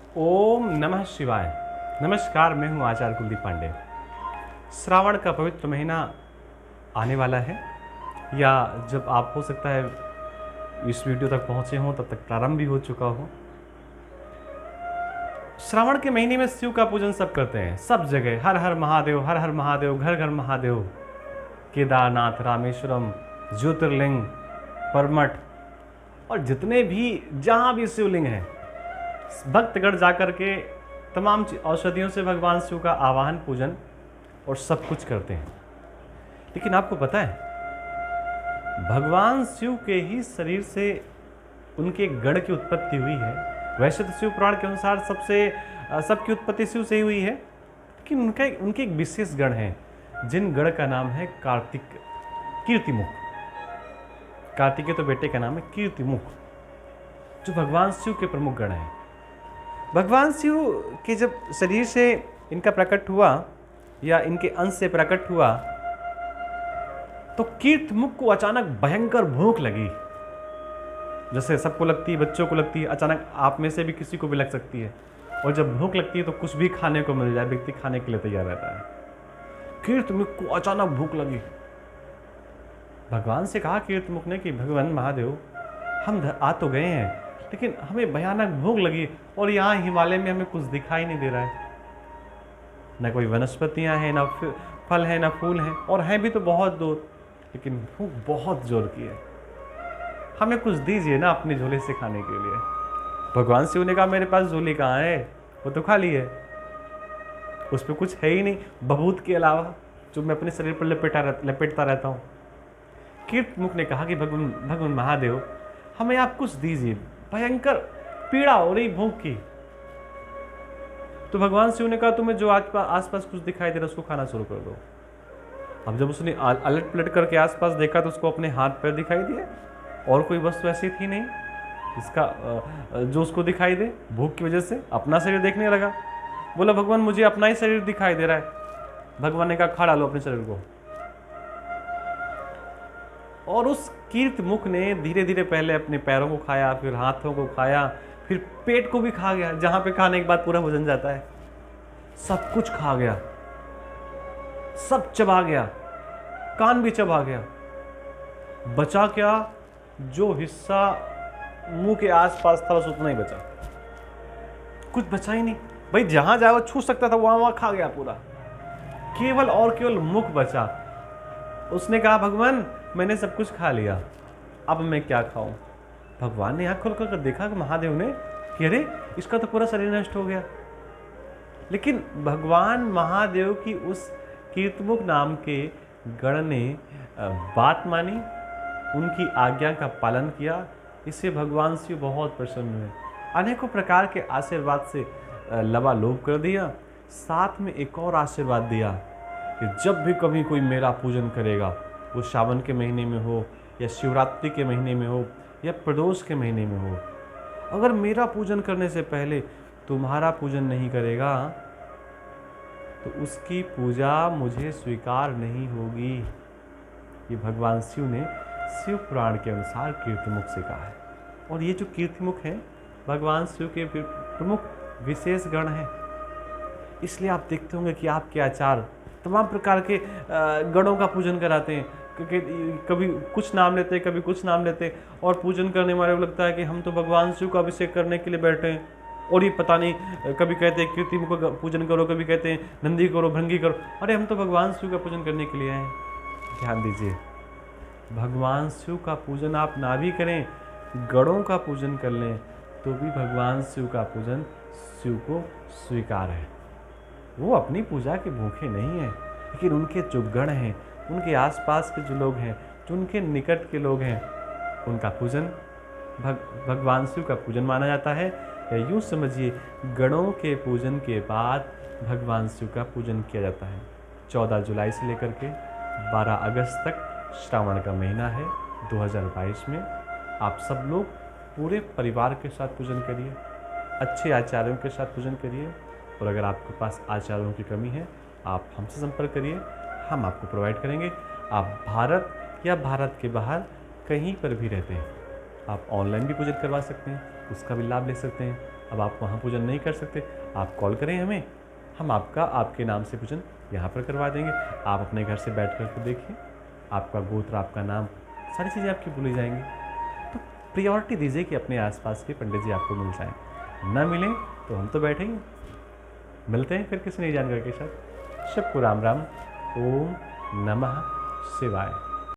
ओम नमः शिवाय। नमस्कार, मैं हूं आचार्य कुलदीप पांडे। श्रावण का पवित्र महीना आने वाला है, या जब आप हो सकता है इस वीडियो तक पहुंचे हों तब तक प्रारंभ भी हो चुका हो। श्रावण के महीने में शिव का पूजन सब करते हैं, सब जगह हर हर महादेव, हर हर महादेव, घर घर महादेव। केदारनाथ, रामेश्वरम, ज्योतिर्लिंग, परमठ और जितने भी जहाँ भी शिवलिंग हैं, भक्तगण जाकर के तमाम औषधियों से भगवान शिव का आवाहन, पूजन और सब कुछ करते हैं। लेकिन आपको पता है, भगवान शिव के ही शरीर से उनके गण की उत्पत्ति हुई है। वैसे तो शिव पुराण के अनुसार सबकी उत्पत्ति शिव से ही हुई है, लेकिन उनके एक विशेष गण हैं, जिन गण का नाम है कीर्तिमुख। कार्तिकेय तो बेटे का नाम है कीर्तिमुख, जो भगवान शिव के प्रमुख गण हैं। भगवान शिव के जब शरीर से इनका प्रकट हुआ या इनके अंश से प्रकट हुआ, तो कीर्तिमुख को अचानक भयंकर भूख लगी। जैसे सबको लगती है, बच्चों को लगती है, अचानक आप में से भी किसी को भी लग सकती है। और जब भूख लगती है तो कुछ भी खाने को मिल जाए, व्यक्ति खाने के लिए तैयार रहता है। कीर्तिमुख को अचानक भूख लगी। भगवान से कहा कीर्तिमुख ने कि भगवान महादेव, हम आ तो गए हैं, लेकिन हमें भयानक भूख लगी और यहाँ हिमालय में हमें कुछ दिखाई नहीं दे रहा है। न कोई वनस्पतियाँ हैं, न फल हैं, न फूल हैं, और हैं भी तो बहुत दूर, लेकिन भूख बहुत जोर की है। हमें कुछ दीजिए ना अपने झोले से खाने के लिए। भगवान शिव ने कहा, मेरे पास झोली कहाँ है, वो तो खाली है, उस पर कुछ है ही नहीं बबूत के अलावा, जो मैं अपने शरीर पर लपेटता रहता हूँ। कीर्तिमुख ने कहा कि भगवान महादेव, हमें आप कुछ दीजिए, भयंकर पीड़ा हो रही भूख की। तो भगवान शिव ने कहा, तुम्हें जो आसपास कुछ दिखाई दे रहा है उसको खाना शुरू कर दो। अब जब उसने अलट पलट करके आसपास देखा तो उसको अपने हाथ पैर दिखाई दिए, और कोई वस्तु ऐसी थी नहीं इसका जो उसको दिखाई दे। भूख की वजह से अपना शरीर देखने लगा। बोला, भगवान मुझे अपना ही शरीर दिखाई दे रहा है। भगवान ने कहा, खा डालो अपने शरीर को। और उस कीर्तिमुख ने धीरे धीरे पहले अपने पैरों को खाया, फिर हाथों को खाया, फिर पेट को भी खा गया, जहां पे खाने के बाद पूरा भोजन जाता है। सब कुछ खा गया, सब चबा गया, कान भी चबा गया। बचा क्या? जो हिस्सा मुंह के आसपास था बस उतना ही बचा, कुछ बचा ही नहीं। भाई जहां जाए वो छू सकता था, वहां खा गया पूरा। केवल और केवल मुख बचा। उसने कहा, भगवान मैंने सब कुछ खा लिया, अब मैं क्या खाऊं? भगवान ने आंख खोल कर देखा कि महादेव ने कि अरे इसका तो पूरा शरीर नष्ट हो गया। लेकिन भगवान महादेव की उस कीर्तिमुख नाम के गण ने बात मानी, उनकी आज्ञा का पालन किया। इससे भगवान शिव बहुत प्रसन्न हुए, अनेकों प्रकार के आशीर्वाद से लबालोब कर दिया। साथ में एक और आशीर्वाद दिया कि जब भी कभी कोई मेरा पूजन करेगा, वो सावन के महीने में हो या शिवरात्रि के महीने में हो या प्रदोष के महीने में हो, अगर मेरा पूजन करने से पहले तुम्हारा पूजन नहीं करेगा तो उसकी पूजा मुझे स्वीकार नहीं होगी। ये भगवान शिव ने शिव पुराण के अनुसार कीर्तिमुख से कहा है। और ये जो कीर्तिमुख हैं, भगवान शिव के प्रमुख विशेष गण हैं। इसलिए आप देखते होंगे कि आपके आचार्य तमाम प्रकार के गणों का पूजन कराते हैं, क्योंकि कभी कुछ नाम लेते हैं, कभी कुछ नाम लेते हैं, और पूजन करने वाले को लगता है कि हम तो भगवान शिव का अभिषेक करने के लिए बैठे हैं। और ये पता नहीं, कभी कहते हैं कीर्तिमुख का पूजन करो, कभी कहते हैं नंदी करो, भृंगी करो। अरे हम तो भगवान शिव का पूजन करने के लिए आए हैं। ध्यान दीजिए, भगवान शिव का पूजन आप ना भी करें, गणों का पूजन कर लें, तो भी भगवान शिव का पूजन शिव को स्वीकार है। वो अपनी पूजा के भूखे नहीं हैं, लेकिन उनके जो गण हैं, उनके आसपास के जो लोग हैं, जो उनके निकट के लोग हैं, उनका पूजन भगवान शिव का पूजन माना जाता है। या यूँ समझिए, गणों के पूजन के बाद भगवान शिव का पूजन किया जाता है। 14 जुलाई से लेकर के 12 अगस्त तक श्रावण का महीना है 2022 में। आप सब लोग पूरे परिवार के साथ पूजन करिए, अच्छे आचार्यों के साथ पूजन करिए। और अगर आपके पास आचार्यों की कमी है, आप हमसे संपर्क करिए, हम आपको प्रोवाइड करेंगे। आप भारत या भारत के बाहर कहीं पर भी रहते हैं, आप ऑनलाइन भी पूजन करवा सकते हैं, उसका भी लाभ ले सकते हैं। अब आप वहाँ पूजन नहीं कर सकते, आप कॉल करें हमें, हम आपके नाम से पूजन यहाँ पर करवा देंगे। आप अपने घर से बैठ कर के देखिए, आपका गोत्र, आपका नाम, सारी चीज़ें आपकी भूली जाएंगी। तो प्रायोरिटी दीजिए कि अपने आसपास के पंडित जी आपको मिल जाएं, ना मिलें तो हम तो बैठेंगे। मिलते हैं फिर किसी नई जानकारी के साथ। सबको राम राम। ओम नमः शिवाय।